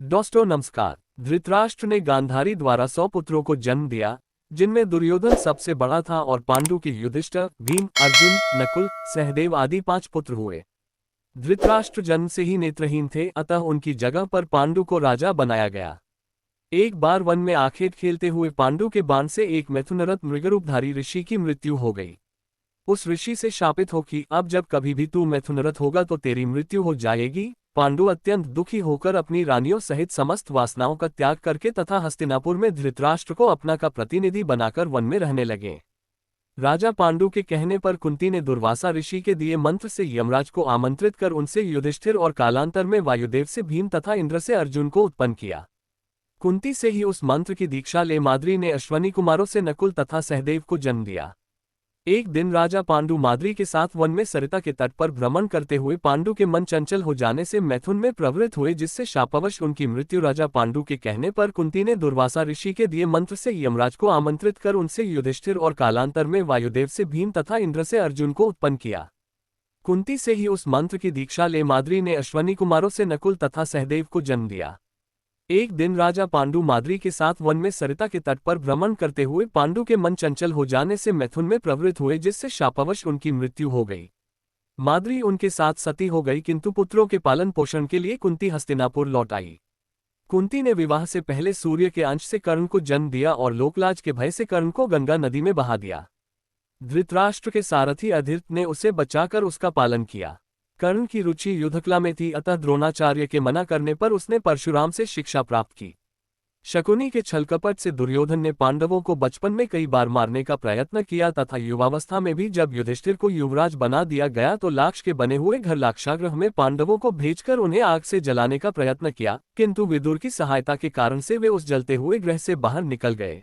दोस्तों नमस्कार। धृतराष्ट्र ने गांधारी द्वारा 100 पुत्रों को जन्म दिया, जिनमें दुर्योधन सबसे बड़ा था और पांडु के युधिष्ठिर, भीम, अर्जुन, नकुल, सहदेव आदि 5 पुत्र हुए। धृतराष्ट्र जन्म से ही नेत्रहीन थे, अतः उनकी जगह पर पांडु को राजा बनाया गया। एक बार वन में आखेट खेलते हुए पांडु के बाण से एक मैथुनरथ मृगरूपधारी ऋषि की मृत्यु हो गई। उस ऋषि से शापित हो कि अब जब कभी भी तू मैथुनरथ होगा तो तेरी मृत्यु हो जाएगी। पांडु अत्यंत दुखी होकर अपनी रानियों सहित समस्त वासनाओं का त्याग करके तथा हस्तिनापुर में धृतराष्ट्र को अपना का प्रतिनिधि बनाकर वन में रहने लगे। राजा पांडु के कहने पर कुंती ने दुर्वासा ऋषि के दिए मंत्र से यमराज को आमंत्रित कर उनसे युधिष्ठिर और कालांतर में वायुदेव से भीम तथा इंद्र से अर्जुन को उत्पन्न किया। कुंती से ही उस मंत्र की दीक्षा ले माद्री ने अश्वनी कुमारों से नकुल तथा सहदेव को जन्म दिया। एक दिन राजा पांडु माद्री के साथ वन में सरिता के तट पर भ्रमण करते हुए पांडु के मन चंचल हो जाने से मैथुन में प्रवृत्त हुए, जिससे शापवश उनकी मृत्यु। राजा पांडु के कहने पर कुंती ने दुर्वासा ऋषि के दिए मंत्र से यमराज को आमंत्रित कर उनसे युधिष्ठिर और कालांतर में वायुदेव से भीम तथा इंद्र से अर्जुन को उत्पन्न किया। कुंती से ही उस मंत्र की दीक्षा ले माद्री ने अश्वनी कुमारों से नकुल तथा सहदेव को जन्म दिया। एक दिन राजा पांडु माद्री के साथ वन में सरिता के तट पर भ्रमण करते हुए पांडु के मन चंचल हो जाने से मैथुन में प्रवृत्त हुए, जिससे शापवश उनकी मृत्यु हो गई। माद्री उनके साथ सती हो गई, किंतु पुत्रों के पालन पोषण के लिए कुंती हस्तिनापुर लौट आई। कुंती ने विवाह से पहले सूर्य के अंश से कर्ण को जन्म दिया और लोकलाज के भय से कर्ण को गंगा नदी में बहा दिया। धृतराष्ट्र के सारथी अधीर्त ने उसे बचाकर उसका पालन किया। कर्ण की रुचि युद्धकला में थी, अतः द्रोणाचार्य के मना करने पर उसने परशुराम से शिक्षा प्राप्त की। शकुनी के छलकपट से दुर्योधन ने पांडवों को बचपन में कई बार मारने का प्रयत्न किया तथा युवावस्था में भी जब युधिष्ठिर को युवराज बना दिया गया तो लाक्ष के बने हुए घर लाक्षागृह में पांडवों को भेजकर उन्हें आग से जलाने का प्रयत्न किया, किंतु विदुर की सहायता के कारण से वे उस जलते हुए गृह से बाहर निकल गए।